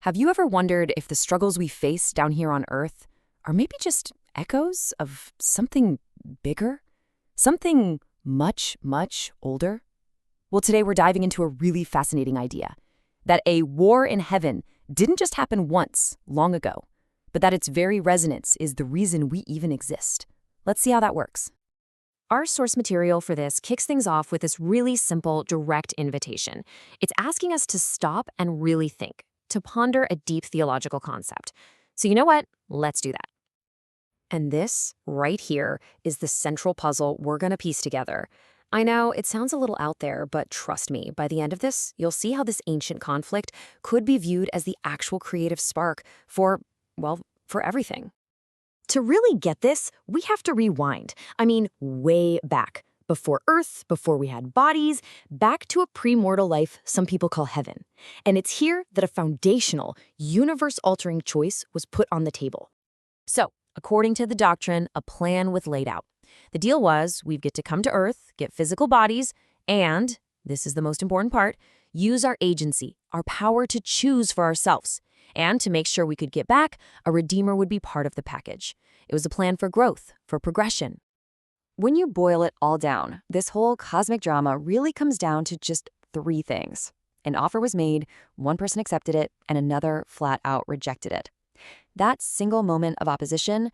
Have you ever wondered if the struggles we face down here on Earth are maybe just echoes of something bigger? Something much, much older? Well, today we're diving into a really fascinating idea that a war in heaven didn't just happen once, long ago, but that its very resonance is the reason we even exist. Let's see how that works. Our source material for this kicks things off with this really simple, direct invitation. It's asking us to stop and really think, to ponder a deep theological concept. So you know what? Let's do that. And this, right here, is the central puzzle we're going to piece together. I know it sounds a little out there, but trust me, by the end of this, you'll see how this ancient conflict could be viewed as the actual creative spark for, well, for everything. To really get this, we have to rewind. I mean, way back. Before Earth, before we had bodies, back to a premortal life some people call heaven. And it's here that a foundational, universe-altering choice was put on the table. So, according to the doctrine, a plan was laid out. The deal was we'd get to come to Earth, get physical bodies, and, this is the most important part, use our agency, our power to choose for ourselves. And to make sure we could get back, a redeemer would be part of the package. It was a plan for growth, for progression. When you boil it all down, this whole cosmic drama really comes down to just three things. An offer was made, one person accepted it, and another flat out rejected it. That single moment of opposition,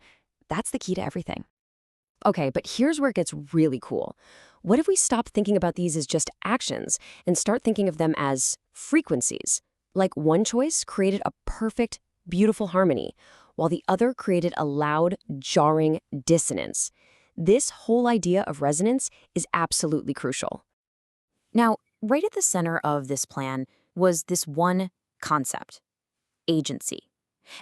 that's the key to everything. Okay, but here's where it gets really cool. What if we stop thinking about these as just actions and start thinking of them as frequencies? Like one choice created a perfect, beautiful harmony, while the other created a loud, jarring dissonance. This whole idea of resonance is absolutely crucial. Now, right at the center of this plan was this one concept: agency.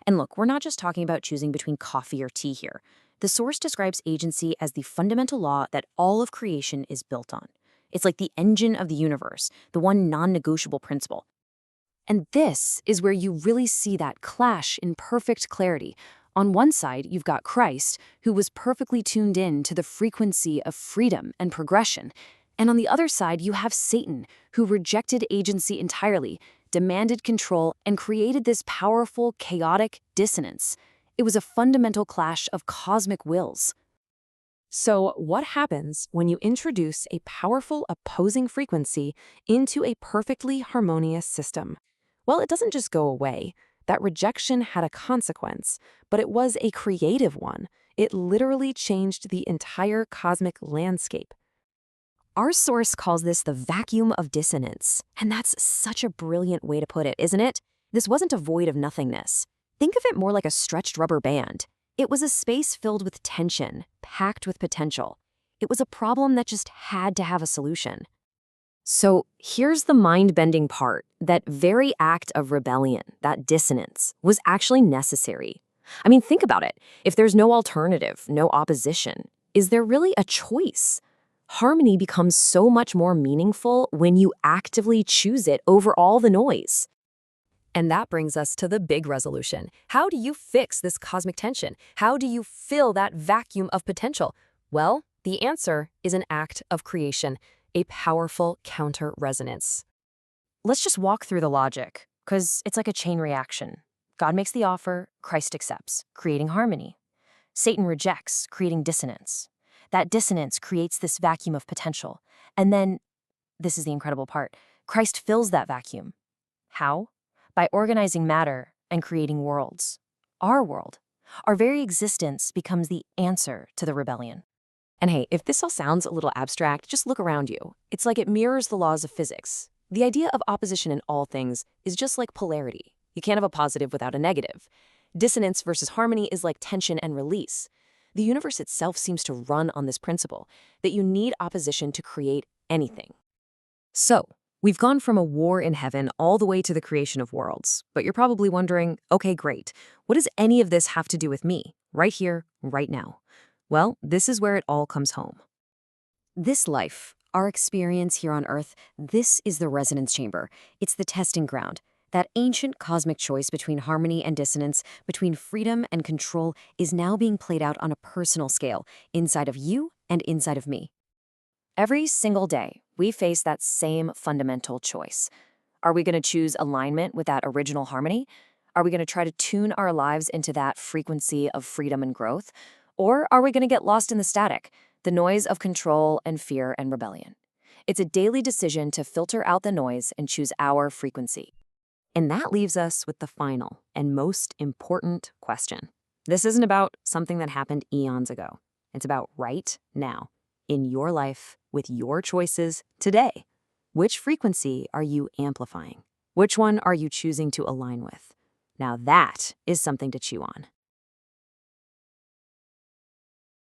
And look, we're not just talking about choosing between coffee or tea here. The source describes agency as the fundamental law that all of creation is built on. It's like the engine of the universe, the one non-negotiable principle. And this is where you really see that clash in perfect clarity. On one side, you've got Christ, who was perfectly tuned in to the frequency of freedom and progression. And on the other side, you have Satan, who rejected agency entirely, demanded control, and created this powerful, chaotic dissonance. It was a fundamental clash of cosmic wills. So, what happens when you introduce a powerful opposing frequency into a perfectly harmonious system? Well, it doesn't just go away. That rejection had a consequence, but it was a creative one. It literally changed the entire cosmic landscape. Our source calls this the vacuum of dissonance, and that's such a brilliant way to put it, isn't it? This wasn't a void of nothingness. Think of it more like a stretched rubber band. It was a space filled with tension, packed with potential. It was a problem that just had to have a solution. So here's the mind-bending part. That very act of rebellion, that dissonance, was actually necessary. I mean, think about it. If there's no alternative, no opposition, is there really a choice? Harmony becomes so much more meaningful when you actively choose it over all the noise. And that brings us to the big resolution. How do you fix this cosmic tension? How do you fill that vacuum of potential? Well, the answer is an act of creation, a powerful counter-resonance. Let's just walk through the logic, because it's like a chain reaction. God makes the offer, Christ accepts, creating harmony. Satan rejects, creating dissonance. That dissonance creates this vacuum of potential. And then, this is the incredible part, Christ fills that vacuum. How? By organizing matter and creating worlds. Our world. Our very existence becomes the answer to the rebellion. And hey, if this all sounds a little abstract, just look around you. It's like it mirrors the laws of physics. The idea of opposition in all things is just like polarity. You can't have a positive without a negative. Dissonance versus harmony is like tension and release. The universe itself seems to run on this principle, that you need opposition to create anything. So, we've gone from a war in heaven all the way to the creation of worlds. But you're probably wondering, okay, great. What does any of this have to do with me? Right here, right now. Well, this is where it all comes home. This life, our experience here on Earth, this is the resonance chamber. It's the testing ground. That ancient cosmic choice between harmony and dissonance, between freedom and control, is now being played out on a personal scale, inside of you and inside of me. Every single day, we face that same fundamental choice. Are we going to choose alignment with that original harmony? Are we going to try to tune our lives into that frequency of freedom and growth? Or are we going to get lost in the static, the noise of control and fear and rebellion? It's a daily decision to filter out the noise and choose our frequency. And that leaves us with the final and most important question. This isn't about something that happened eons ago. It's about right now, in your life, with your choices today. Which frequency are you amplifying? Which one are you choosing to align with? Now that is something to chew on.